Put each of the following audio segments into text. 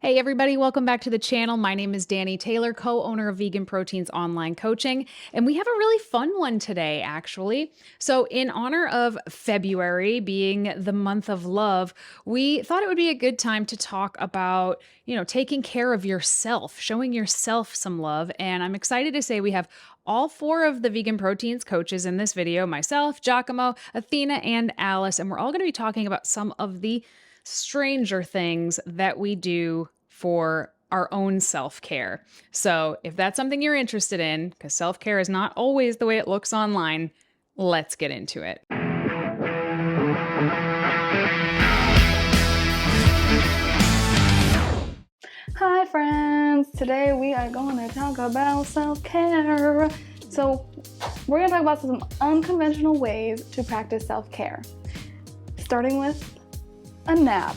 Hey everybody, welcome back to the channel. My name is Danny Taylor, co-owner of Vegan Proteins Online Coaching, and we have a really fun one today, actually. So in honor of February being the month of love, we thought it would be a good time to talk about, taking care of yourself, showing yourself some love. And I'm excited to say we have all four of the Vegan Proteins coaches in this video, myself, Giacomo, Athena, and Alice, and we're all going to be talking about some of the stranger things that we do for our own self care. So, if that's something you're interested in, because self care is not always the way it looks online, let's get into it. Hi friends! Today we are going to talk about self-care. So we're going to talk about some unconventional ways to practice self-care. Starting with a nap.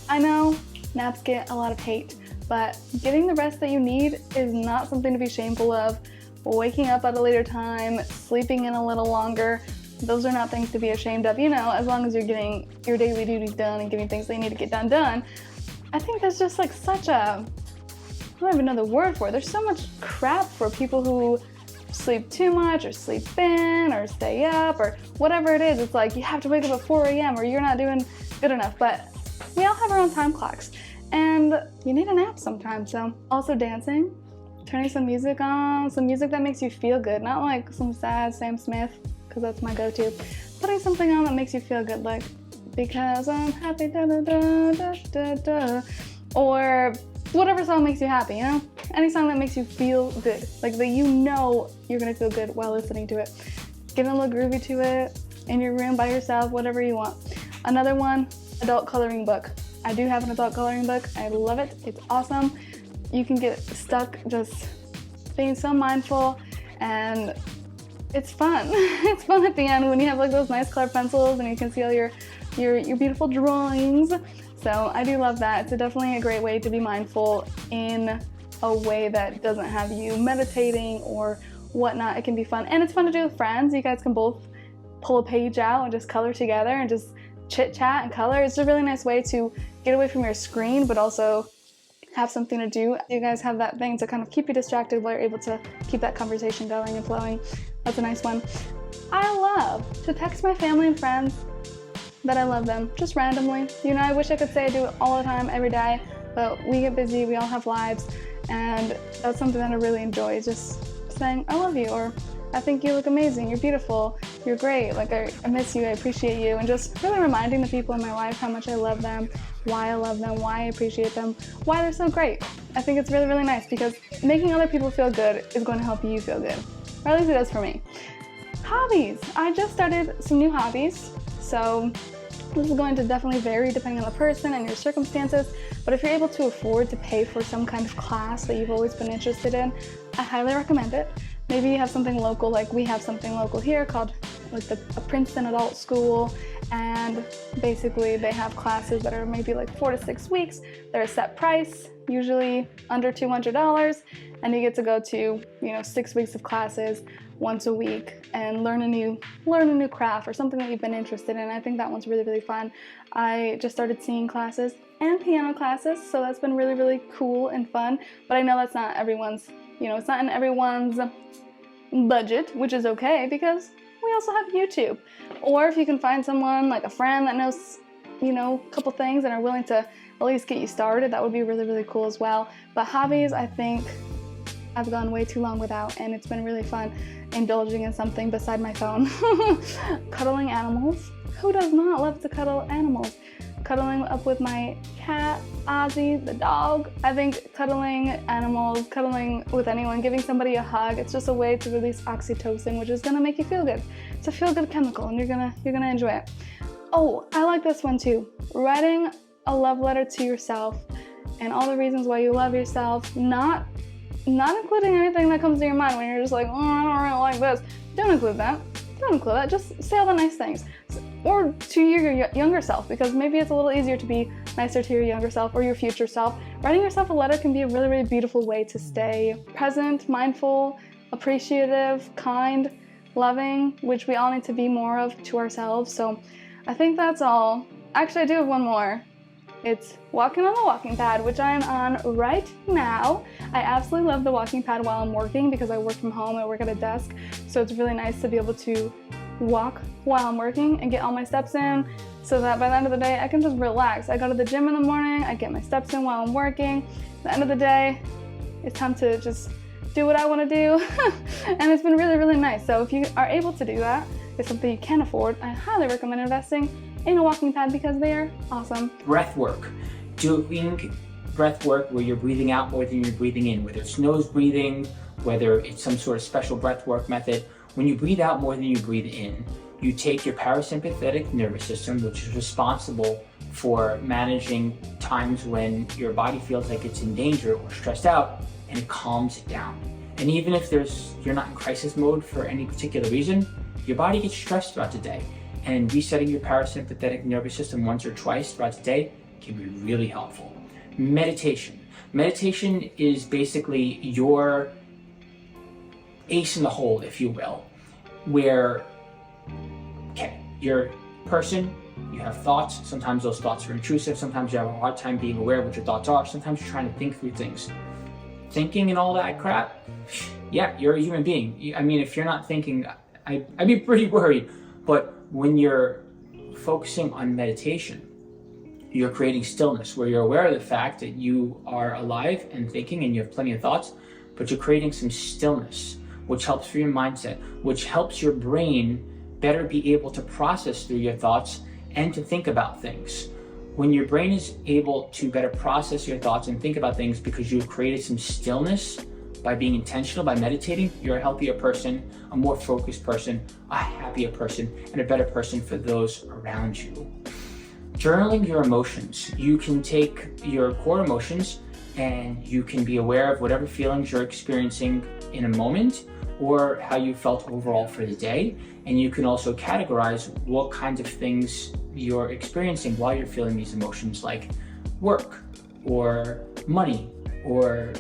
I know naps get a lot of hate, but getting the rest that you need is not something to be shameful of. Waking up at a later time, sleeping in a little longer, those are not things to be ashamed of. As long as you're getting your daily duties done and getting things that you need to get done. I think there's just like I don't even know the word for it. There's so much crap for people who sleep too much or sleep in or stay up or whatever it is. It's like you have to wake up at 4 a.m. or you're not doing good enough. But we all have our own time clocks and you need a nap sometimes. So also dancing, turning some music on, some music that makes you feel good, not like some sad Sam Smith, because that's my go-to. Putting something on that makes you feel good, like because I'm happy, da da da da da da, or whatever song makes you happy, any song that makes you feel good, like that you're gonna feel good while listening to it. Getting a little groovy to it in your room by yourself, whatever you want. Another one, adult coloring book. I do have an adult coloring book. I love it. It's awesome. You can get stuck just being so mindful, and it's fun. It's fun at the end when you have like those nice colored pencils and you can see all your beautiful drawings. So I do love that. It's definitely a great way to be mindful in a way that doesn't have you meditating or whatnot. It can be fun, and it's fun to do with friends. You guys can both pull a page out and just color together and just chit chat and color. It's a really nice way to get away from your screen but also have something to do. You guys have that thing to kind of keep you distracted while you're able to keep that conversation going and flowing. That's a nice one. I love to text my family and friends that I love them, just randomly. I wish I could say I do it all the time, every day, but we get busy, we all have lives, and that's something that I really enjoy, just saying, I love you, or I think you look amazing, you're beautiful, you're great, like I miss you, I appreciate you, and just really reminding the people in my life how much I love them, why I love them, why I appreciate them, why they're so great. I think it's really, really nice because making other people feel good is going to help you feel good, or at least it does for me. Hobbies. I just started some new hobbies. So this is going to definitely vary depending on the person and your circumstances, but if you're able to afford to pay for some kind of class that you've always been interested in, I highly recommend it. Maybe you have something local, like we have something local here called like a Princeton Adult School, and basically they have classes that are maybe like 4 to 6 weeks. They're a set price, usually under $200, and you get to go to 6 weeks of classes once a week and learn a new craft or something that you've been interested in. I think that one's really, really fun. I just started singing classes and piano classes, so that's been really, really cool and fun. But I know that's not everyone's, it's not in everyone's budget, which is okay because we also have YouTube. Or if you can find someone like a friend that knows, a couple things and are willing to at least get you started, that would be really, really cool as well. But hobbies, I think I've gone way too long without, and it's been really fun indulging in something beside my phone. Cuddling animals. Who does not love to cuddle animals? Cuddling up with my cat, Ozzy, the dog. I think cuddling animals, cuddling with anyone, giving somebody a hug, it's just a way to release oxytocin, which is gonna make you feel good. It's a feel-good chemical, and you're gonna enjoy it. Oh, I like this one too. Writing a love letter to yourself and all the reasons why you love yourself, not including anything that comes to your mind when you're just like, oh, I don't really like this. Don't include that. Just say all the nice things. Or to your younger self, because maybe it's a little easier to be nicer to your younger self or your future self. Writing yourself a letter can be a really, really beautiful way to stay present, mindful, appreciative, kind, loving, which we all need to be more of to ourselves. So I think that's all. Actually, I do have one more. It's walking on the walking pad, which I am on right now. I absolutely love the walking pad while I'm working because I work from home, I work at a desk, so it's really nice to be able to walk while I'm working and get all my steps in so that by the end of the day I can just relax. I go to the gym in the morning, I get my steps in while I'm working. At the end of the day, it's time to just do what I want to do. And it's been really, really nice. So if you are able to do that, it's something you can afford, I highly recommend investing in a walking pad because they are awesome. Breath work. Doing breath work where you're breathing out more than you're breathing in, whether it's nose breathing, whether it's some sort of special breath work method. When you breathe out more than you breathe in, you take your parasympathetic nervous system, which is responsible for managing times when your body feels like it's in danger or stressed out, and it calms it down. And even if you're not in crisis mode for any particular reason, your body gets stressed throughout the day. And resetting your parasympathetic nervous system once or twice throughout the day can be really helpful. Meditation. Meditation is basically your ace in the hole, if you will, where, you're a person, you have thoughts. Sometimes those thoughts are intrusive. Sometimes you have a hard time being aware of what your thoughts are. Sometimes you're trying to think through things. Thinking and all that crap, yeah, you're a human being. I mean, if you're not thinking, I'd be pretty worried. But when you're focusing on meditation, you're creating stillness where you're aware of the fact that you are alive and thinking and you have plenty of thoughts, but you're creating some stillness, which helps for your mindset, which helps your brain better be able to process through your thoughts and to think about things. When your brain is able to better process your thoughts and think about things because you've created some stillness by being intentional, by meditating, you're a healthier person, a more focused person, a happier person, and a better person for those around you. Journaling your emotions. You can take your core emotions and you can be aware of whatever feelings you're experiencing in a moment or how you felt overall for the day. And you can also categorize what kinds of things you're experiencing while you're feeling these emotions, like work or money or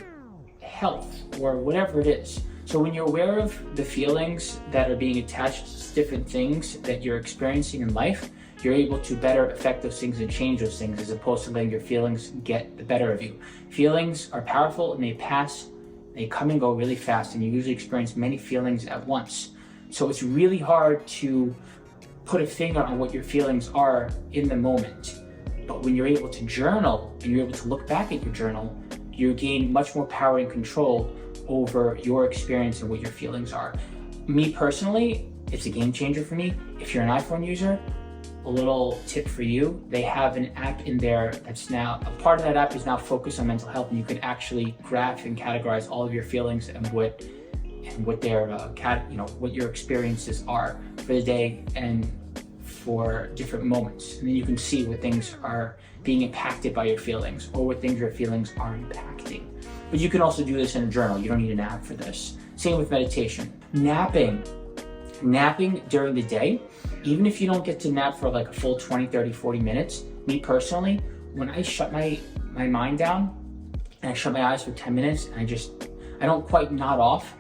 health or whatever it is. So when you're aware of the feelings that are being attached to different things that you're experiencing in life, you're able to better affect those things and change those things as opposed to letting your feelings get the better of you. Feelings are powerful and they pass, they come and go really fast, and you usually experience many feelings at once. So it's really hard to put a finger on what your feelings are in the moment. But when you're able to journal and you're able to look back at your journal, you gain much more power and control over your experience and what your feelings are. Me personally, it's a game changer for me. If you're an iPhone user, a little tip for you, they have an app in there that's now, a part of that app is now focused on mental health, and you can actually graph and categorize all of your feelings and what their what your experiences are for the day and for different moments. And then you can see what things are being impacted by your feelings or what things your feelings are impacting. But you can also do this in a journal. You don't need an app for this. Same with meditation. Napping during the day, even if you don't get to nap for like a full 20, 30, 40 minutes, me personally, when I shut my mind down and I shut my eyes for 10 minutes and I don't quite nod off,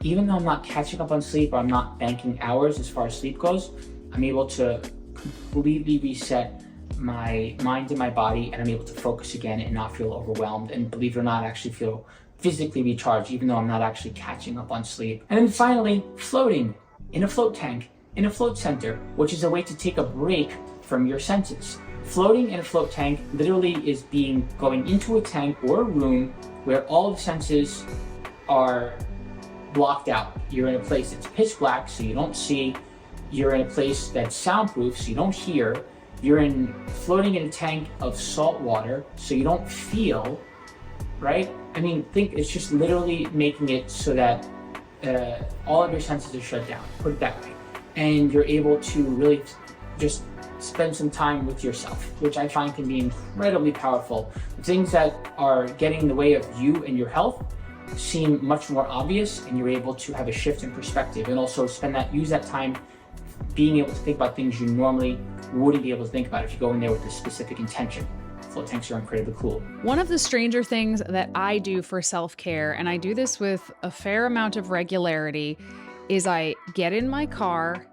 even though I'm not catching up on sleep or I'm not banking hours as far as sleep goes, I'm able to completely reset my mind and my body, and I'm able to focus again and not feel overwhelmed, and believe it or not, actually feel physically recharged, even though I'm not actually catching up on sleep. And then finally, floating in a float tank, in a float center, which is a way to take a break from your senses. Floating in a float tank literally is going into a tank or a room where all of the senses are blocked out. You're in a place that's pitch black, so you don't see. You're in a place that's soundproof, so you don't hear. You're floating in a tank of salt water, so you don't feel, right? I mean, it's just literally making it so that all of your senses are shut down, put it that way. And you're able to really just spend some time with yourself, which I find can be incredibly powerful. Things that are getting in the way of you and your health seem much more obvious, and you're able to have a shift in perspective, and also use that time being able to think about things you normally wouldn't be able to think about if you go in there with a specific intention. Float tanks are incredibly cool. One of the stranger things that I do for self-care, and I do this with a fair amount of regularity, is I get in my car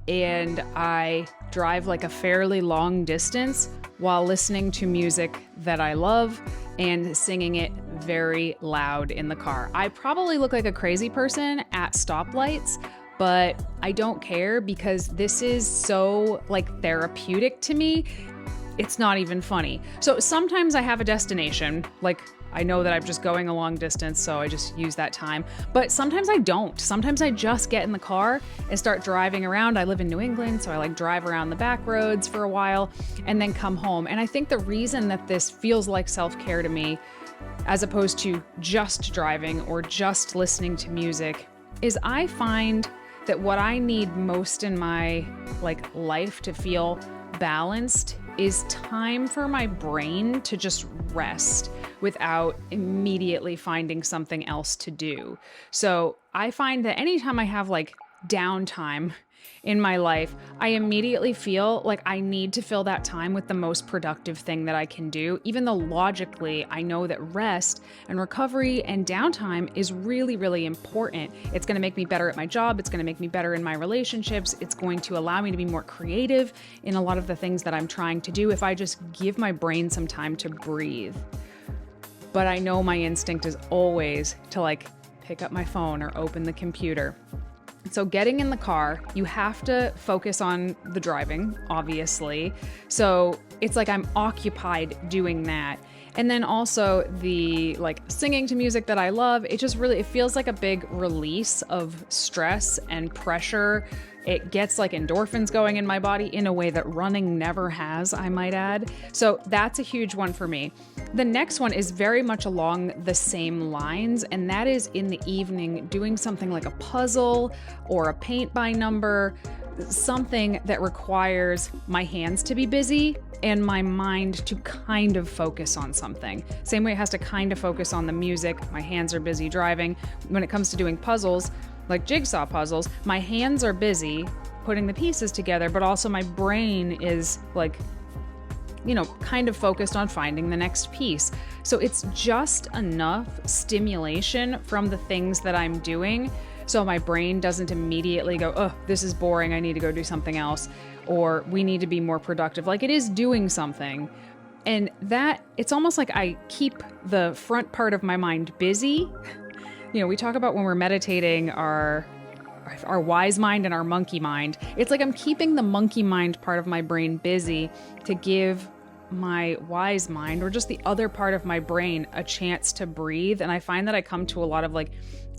and I drive like a fairly long distance while listening to music that I love and singing it very loud in the car. I probably look like a crazy person at stoplights, but I don't care because this is so like therapeutic to me. It's not even funny. So sometimes I have a destination, like I know that I'm just going a long distance, so I just use that time. But sometimes I don't. Sometimes I just get in the car and start driving around. I live in New England, so I like drive around the back roads for a while and then come home. And I think the reason that this feels like self-care to me, as opposed to just driving or just listening to music, is I find that what I need most in my life to feel balanced is time for my brain to just rest without immediately finding something else to do. So I find that anytime I have downtime in my life, I immediately feel like I need to fill that time with the most productive thing that I can do, even though logically I know that rest and recovery and downtime is really, really important. It's going to make me better at my job. It's going to make me better in my relationships. It's going to allow me to be more creative in a lot of the things that I'm trying to do if I just give my brain some time to breathe. But I know my instinct is always to pick up my phone or open the computer. So getting in the car, you have to focus on the driving, obviously. So it's like I'm occupied doing that. And then also the singing to music that I love, it feels like a big release of stress and pressure. It gets endorphins going in my body in a way that running never has, I might add. So that's a huge one for me. The next one is very much along the same lines, and that is in the evening doing something like a puzzle or a paint by number, something that requires my hands to be busy and my mind to kind of focus on something. Same way it has to kind of focus on the music, my hands are busy driving. When it comes to doing puzzles, like jigsaw puzzles, my hands are putting the pieces together, but also my brain is kind of focused on finding the next piece. So it's just enough stimulation from the things that I'm doing so my brain doesn't immediately go, oh, this is boring, I need to go do something else, or we need to be more productive. It is doing something. And that, it's almost like I keep the front part of my mind busy. We talk about when we're meditating our wise mind and our monkey mind. It's like I'm keeping the monkey mind part of my brain busy to give my wise mind, or just the other part of my brain, a chance to breathe. And I find that I come to a lot of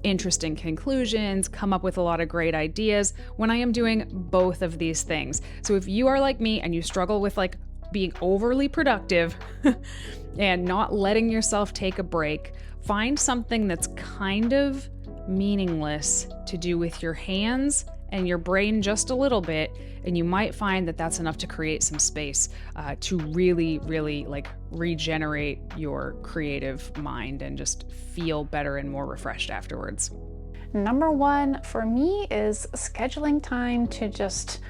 interesting conclusions, come up with a lot of great ideas when I am doing both of these things. So if you are like me and you struggle with being overly productive and not letting yourself take a break, find something that's kind of meaningless to do with your hands and your brain just a little bit, and you might find that that's enough to create some space to really, really regenerate your creative mind and just feel better and more refreshed afterwards. Number one for me is scheduling time to just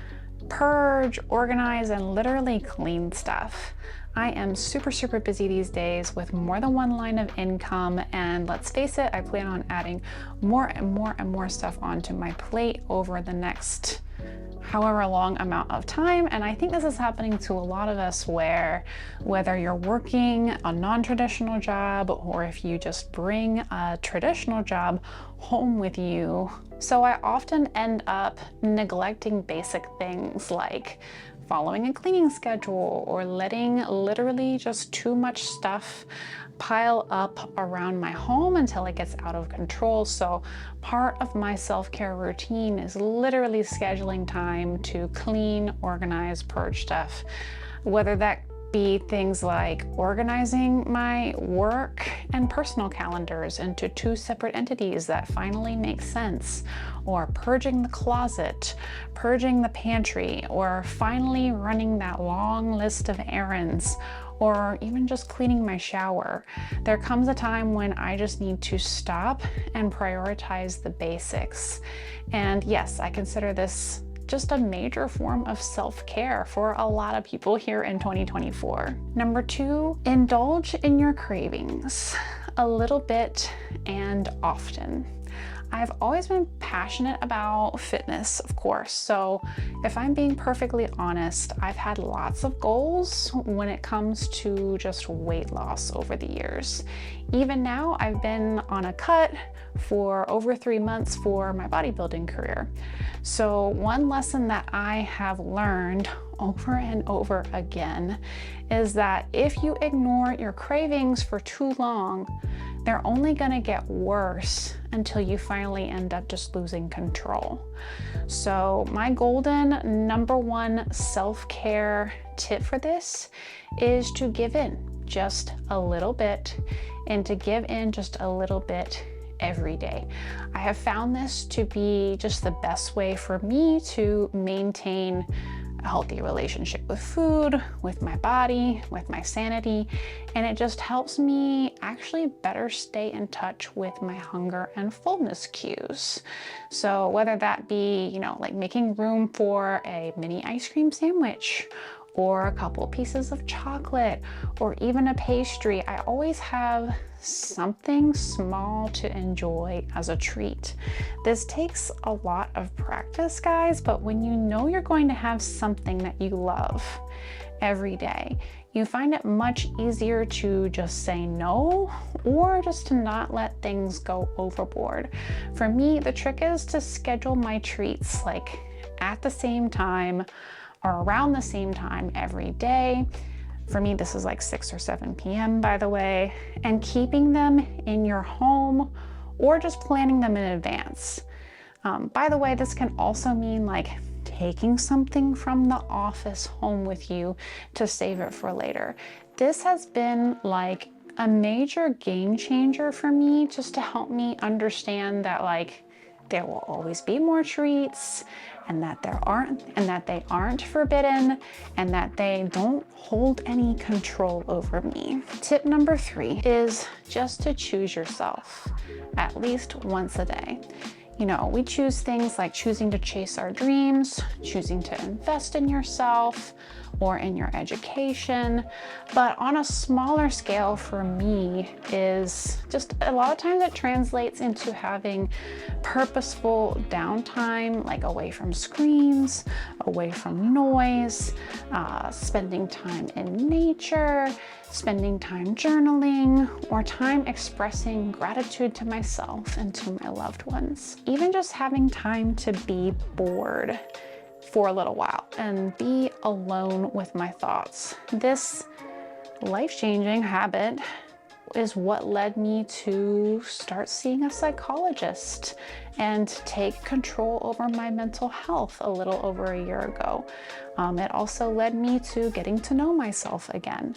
purge, organize, and literally clean stuff. I am super busy these days with more than one line of income, and let's face it, I plan on adding more and more stuff onto my plate over the next however long amount of time. And I think this is happening to a lot of us, where whether you're working a non-traditional job or if you just bring a traditional job home with you. So I often end up neglecting basic things like following a cleaning schedule, or letting literally just too much stuff pile up around my home until it gets out of control. So part of my self-care routine is literally scheduling time to clean, organize, purge stuff, whether that be things like organizing my work and personal calendars into two separate entities that finally make sense, or purging the closet, purging the pantry, or finally running that long list of errands, or even just cleaning my shower. There comes a time when I just need to stop and prioritize the basics. And yes, I consider this just a major form of self-care for a lot of people here in 2024. Number two, indulge in your cravings a little bit and often. I've always been passionate about fitness, of course. So if I'm being perfectly honest, I've had lots of goals when it comes to just weight loss over the years. Even now, I've been on a cut for over 3 months for my bodybuilding career. So one lesson that I have learned over and over again is that if you ignore your cravings for too long, they're only gonna get worse until you finally end up just losing control. So my golden number one self-care tip for this is to give in just a little bit, and to give in just a little bit every day. I have found this to be just the best way for me to maintain a healthy relationship with food, with my body, with my sanity, and it just helps me actually better stay in touch with my hunger and fullness cues. So whether that be, like making room for a mini ice cream sandwich, or a couple pieces of chocolate, or even a pastry, I always have something small to enjoy as a treat. This takes a lot of practice, guys, but when you know you're going to have something that you love every day, you find it much easier to just say no, or just to not let things go overboard. For me, the trick is to schedule my treats like at the same time or around the same time every day. For me, this is like 6 or 7 p.m., by the way, and keeping them in your home or just planning them in advance. By the way, this can also mean like taking something from the office home with you to save it for later. This has been like a major game changer for me, just to help me understand that like there will always be more treats, and that they aren't forbidden, and that they don't hold any control over me. Tip number 3 is just to choose yourself at least once a day. We choose things like choosing to chase our dreams, choosing to invest in yourself or in your education. But on a smaller scale for me is just a lot of times it translates into having purposeful downtime, like away from screens, away from noise, spending time in nature, spending time journaling, or time expressing gratitude to myself and to my loved ones. Even just having time to be bored for a little while and be alone with my thoughts. This life-changing habit is what led me to start seeing a psychologist and take control over my mental health a little over a year ago. It also led me to getting to know myself again.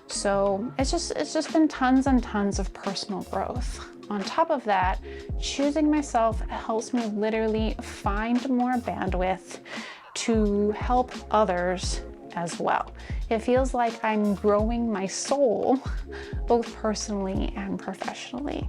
So it's just been tons and tons of personal growth. On top of that, choosing myself helps me literally find more bandwidth to help others as well. It feels like I'm growing my soul, both personally and professionally.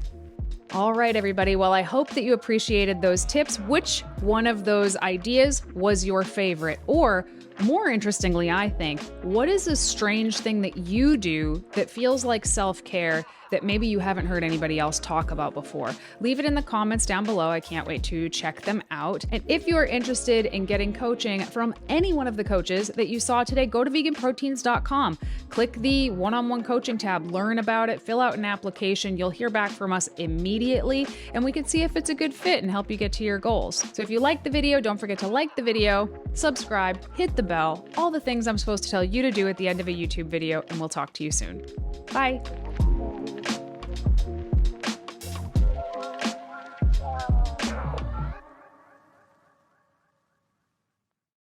All right, everybody. Well, I hope that you appreciated those tips. Which one of those ideas was your favorite? Or more interestingly, I think, what is a strange thing that you do that feels like self-care that maybe you haven't heard anybody else talk about before? Leave it in the comments down below. I can't wait to check them out. And if you are interested in getting coaching from any one of the coaches that you saw today, go to VeganProteins.com. Click the one-on-one coaching tab, learn about it, fill out an application. You'll hear back from us immediately, and we can see if it's a good fit and help you get to your goals. So if you liked the video, don't forget to like the video, subscribe, hit the bell, all the things I'm supposed to tell you to do at the end of a YouTube video, and we'll talk to you soon. Bye.